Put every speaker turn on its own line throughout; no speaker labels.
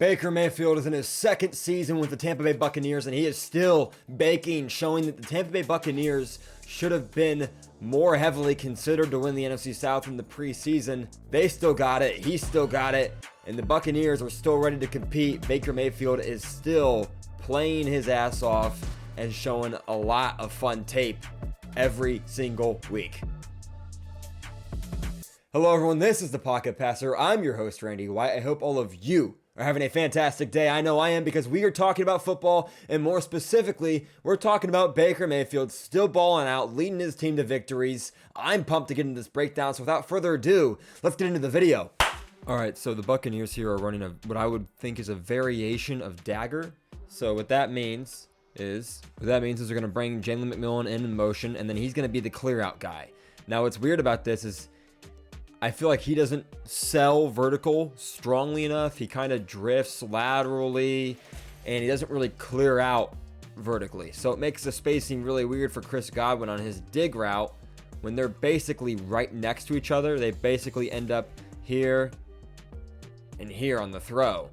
Baker Mayfield is in his second season with the Tampa Bay Buccaneers, and he is still baking, showing that the Tampa Bay Buccaneers should have been more heavily considered to win the NFC South in the preseason. They still got it, he still got it, and the Buccaneers are still ready to compete. Baker Mayfield is still playing his ass off and showing a lot of fun tape every single week. Hello everyone, this is the Pocket Passer. I'm your host, Randy White. I hope all of you are having a fantastic day. I know I am, because we are talking about football, and more specifically, we're talking about Baker Mayfield still balling out, leading his team to victories. I'm pumped to get into this breakdown, so without further ado, let's get into the video. Alright, so the Buccaneers here are running what I would think is a variation of dagger. So what that means is they're going to bring Jalen McMillan in motion, and then he's going to be the clear out guy. Now what's weird about this is I feel like he doesn't sell vertical strongly enough. He kind of drifts laterally, and he doesn't really clear out vertically. So it makes the spacing really weird for Chris Godwin on his dig route when they're basically right next to each other. They basically end up here and here on the throw.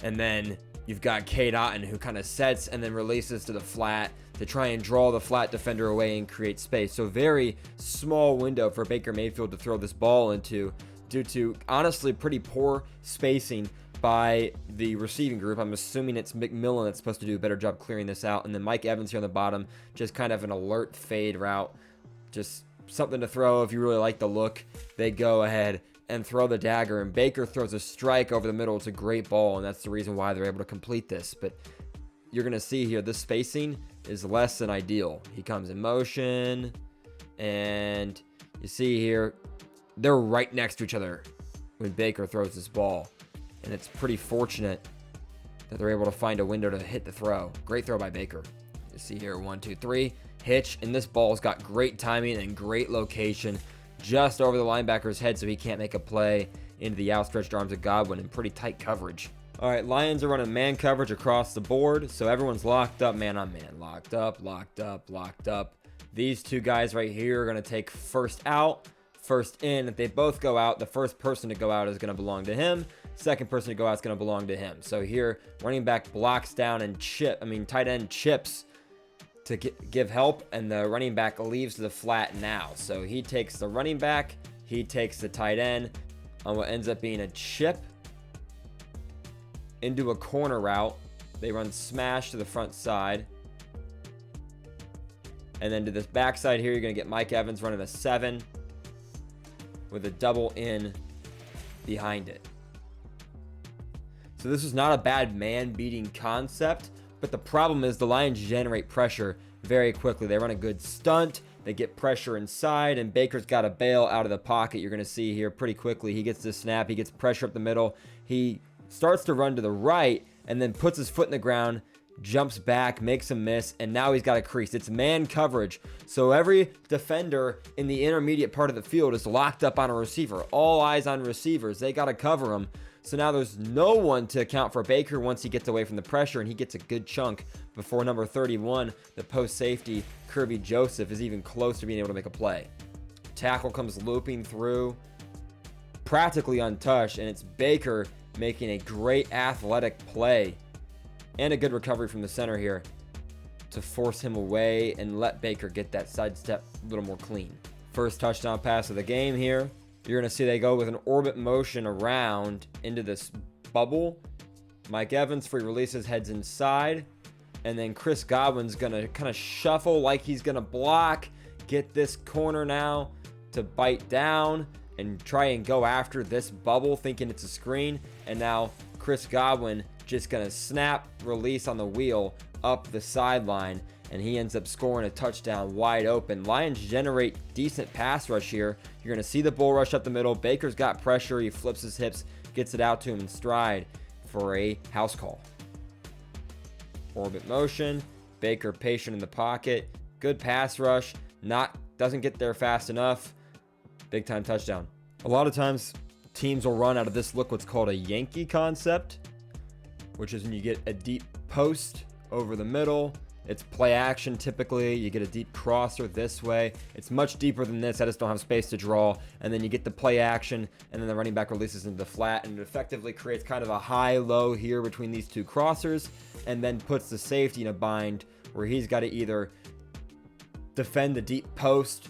And then you've got Cade Otton, who kind of sets and then releases to the flat to try and draw the flat defender away and create space. So very small window for Baker Mayfield to throw this ball into, due to honestly pretty poor spacing by the receiving group. I'm assuming it's McMillan that's supposed to do a better job clearing this out. And then Mike Evans here on the bottom, just kind of an alert fade route. Just something to throw if you really like the look. They go ahead and throw the dagger, and Baker throws a strike over the middle. It's a great ball, and that's the reason why they're able to complete this. But you're going to see here, this spacing is less than ideal. He comes in motion, and you see here, they're right next to each other when Baker throws this ball. And it's pretty fortunate that they're able to find a window to hit the throw. Great throw by Baker. You see here, 1, 2, 3, hitch, and this ball's got great timing and great location just over the linebacker's head, so he can't make a play into the outstretched arms of Godwin in pretty tight coverage. All right, Lions are running man coverage across the board, so everyone's locked up man on man. Locked up. These two guys right here are going to take first out, first in. If they both go out, the first person to go out is going to belong to him. Second person to go out is going to belong to him. So here, running back blocks down and tight end chips to give help, and the running back leaves the flat now. So he takes the running back, he takes the tight end on what ends up being a chip into a corner route. They run smash to the front side. And then to this backside here, you're going to get Mike Evans running a 7 with a double in behind it. So this is not a bad man-beating concept, but the problem is the Lions generate pressure very quickly. They run a good stunt, they get pressure inside, and Baker's got to bail out of the pocket. You're going to see here pretty quickly, he gets the snap, he gets pressure up the middle, he starts to run to the right, and then puts his foot in the ground, jumps back, makes a miss, and now he's got a crease. It's man coverage, so every defender in the intermediate part of the field is locked up on a receiver. All eyes on receivers. They got to cover him. So now there's no one to account for Baker once he gets away from the pressure, and he gets a good chunk before number 31, the post safety, Kirby Joseph, is even close to being able to make a play. Tackle comes looping through, practically untouched, and it's Baker making a great athletic play and a good recovery from the center here to force him away and let Baker get that sidestep a little more clean. First touchdown pass of the game here. You're going to see they go with an orbit motion around into this bubble. Mike Evans free releases, heads inside, and then Chris Godwin's going to kind of shuffle like he's going to block, get this corner now to bite down and try and go after this bubble, thinking it's a screen. And now Chris Godwin just going to snap, release on the wheel up the sideline, and he ends up scoring a touchdown wide open. Lions generate decent pass rush here. You're going to see the bull rush up the middle. Baker's got pressure. He flips his hips, gets it out to him in stride for a house call. Orbit motion. Baker patient in the pocket. Good pass rush. Doesn't get there fast enough. Big time touchdown. A lot of times teams will run out of this look, what's called a Yankee concept, which is when you get a deep post over the middle, It's play action typically. You get a deep crosser this way. It's much deeper than this. I just don't have space to draw. And then you get the play action, and then the running back releases into the flat, and it effectively creates kind of a high-low here between these two crossers, and then puts the safety in a bind where he's got to either defend the deep post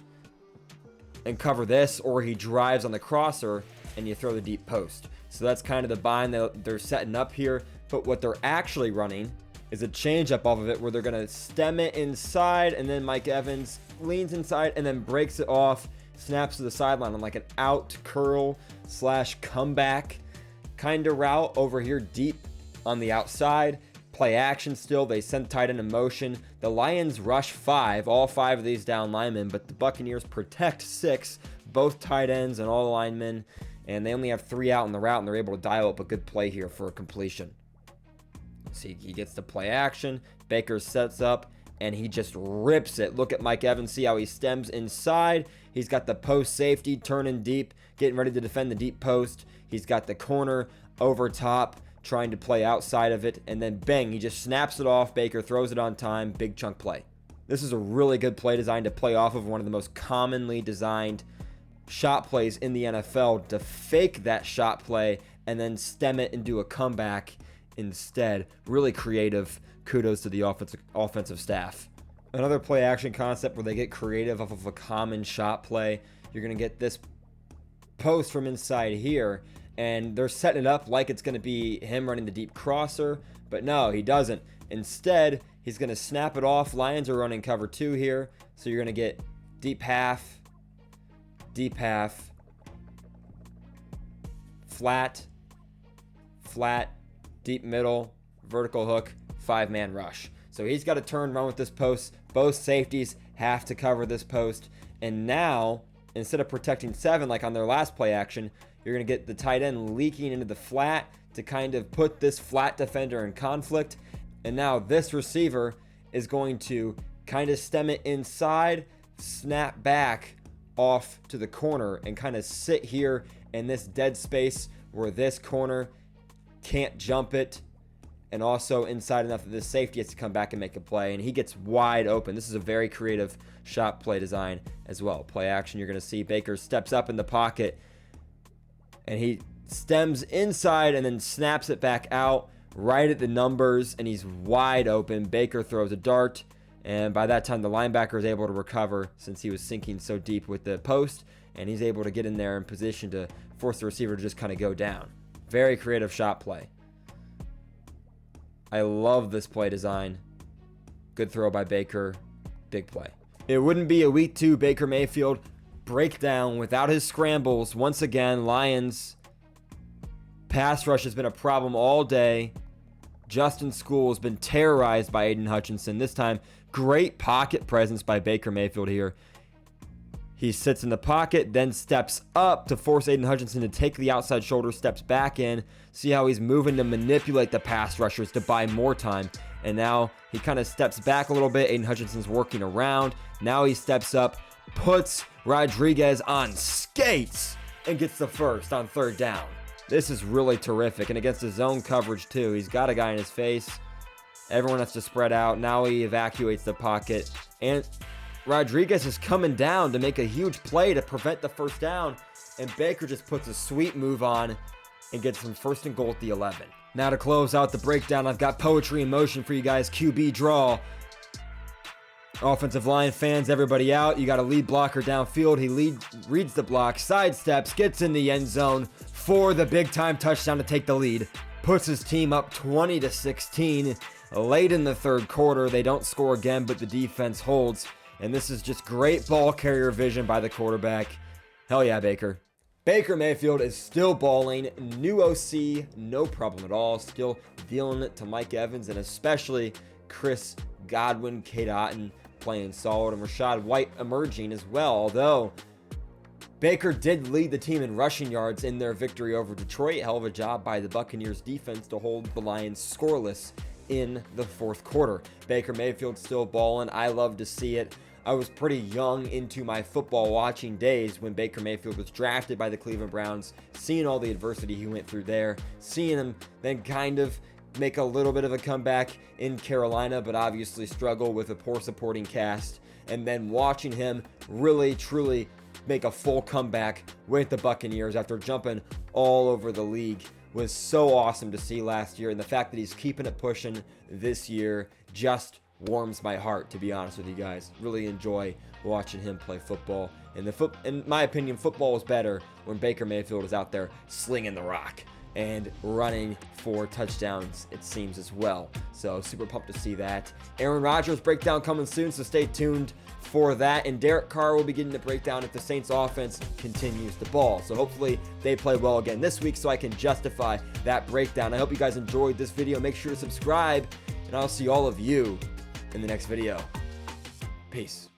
and cover this, or he drives on the crosser and you throw the deep post. So that's kind of the bind that they're setting up here. But what they're actually running is a change up off of it where they're going to stem it inside, and then Mike Evans leans inside and then breaks it off, snaps to the sideline on like an out curl / comeback kind of route over here deep on the outside. Play action still. They send tight end in motion. The Lions rush 5, all 5 of these down linemen, but the Buccaneers protect 6, both tight ends and all linemen, and they only have 3 out in the route, and they're able to dial up a good play here for a completion. See, he gets the play action. Baker sets up, and he just rips it. Look at Mike Evans. See how he stems inside. He's got the post safety turning deep, getting ready to defend the deep post. He's got the corner over top, trying to play outside of it, and then bang, he just snaps it off. Baker throws it on time. Big chunk play. This is a really good play design to play off of, one of the most commonly designed shot plays in the NFL, to fake that shot play and then stem it and do a comeback instead. Really creative. Kudos to the offensive staff. Another play action concept where they get creative off of a common shot play. You're going to get this post from inside here, and they're setting it up like it's going to be him running the deep crosser, but no, he doesn't. Instead, he's going to snap it off. Lions are running cover 2 here, so you're going to get deep half, flat, deep middle, vertical hook, 5-man rush. So he's got to turn, run with this post. Both safeties have to cover this post. And now, instead of protecting 7 like on their last play action, you're going to get the tight end leaking into the flat to kind of put this flat defender in conflict. And now this receiver is going to kind of stem it inside, snap back off to the corner, and kind of sit here in this dead space where this corner can't jump it, and also inside enough that the safety has to come back and make a play, and he gets wide open. This is a very creative shot play design as well. Play action, you're going to see Baker steps up in the pocket, and he stems inside and then snaps it back out right at the numbers, and he's wide open. Baker throws a dart, and by that time the linebacker is able to recover since he was sinking so deep with the post, and he's able to get in there in position to force the receiver to just kind of go down. Very creative shot play. I love this play design. Good throw by Baker. Big play. It wouldn't be a week 2 Baker Mayfield breakdown without his scrambles. Once again, Lions pass rush has been a problem all day. Justin School has been terrorized by Aiden Hutchinson. This time, great pocket presence by Baker Mayfield here. He sits in the pocket, then steps up to force Aiden Hutchinson to take the outside shoulder, steps back in. See how he's moving to manipulate the pass rushers to buy more time. And now he kind of steps back a little bit. Aiden Hutchinson's working around. Now he steps up, puts Rodriguez on skates, and gets the first on 3rd down. This is really terrific. And against his zone coverage too. He's got a guy in his face. Everyone has to spread out. Now he evacuates the pocket. And Rodriguez is coming down to make a huge play to prevent the 1st down, and Baker just puts a sweet move on and gets him 1st and goal at the 11. Now to close out the breakdown, I've got poetry in motion for you guys. QB draw. Offensive line fans, everybody out. You got a lead blocker downfield. He reads the block, sidesteps, gets in the end zone for the big time touchdown to take the lead. Puts his team up 20-16. Late in the 3rd quarter, they don't score again, but the defense holds. And this is just great ball carrier vision by the quarterback. Hell yeah, Baker. Baker Mayfield is still balling. New OC, no problem at all. Still dealing it to Mike Evans, and especially Chris Godwin, Kate Otten playing solid, and Rashad White emerging as well. Although Baker did lead the team in rushing yards in their victory over Detroit. Hell of a job by the Buccaneers defense to hold the Lions scoreless in the 4th quarter. Baker Mayfield still balling. I love to see it. I was pretty young into my football watching days when Baker Mayfield was drafted by the Cleveland Browns, seeing all the adversity he went through there, seeing him then kind of make a little bit of a comeback in Carolina, but obviously struggle with a poor supporting cast. And then watching him really, truly make a full comeback with the Buccaneers after jumping all over the league was so awesome to see last year. And the fact that he's keeping it pushing this year just warms my heart, to be honest with you guys. Really enjoy watching him play football. And in my opinion, football is better when Baker Mayfield is out there slinging the rock and running for touchdowns, it seems, as well. So super pumped to see that. Aaron Rodgers breakdown coming soon, so stay tuned for that. And Derek Carr will be getting the breakdown if the Saints offense continues to ball. So hopefully they play well again this week so I can justify that breakdown. I hope you guys enjoyed this video. Make sure to subscribe, and I'll see all of you in the next video. Peace.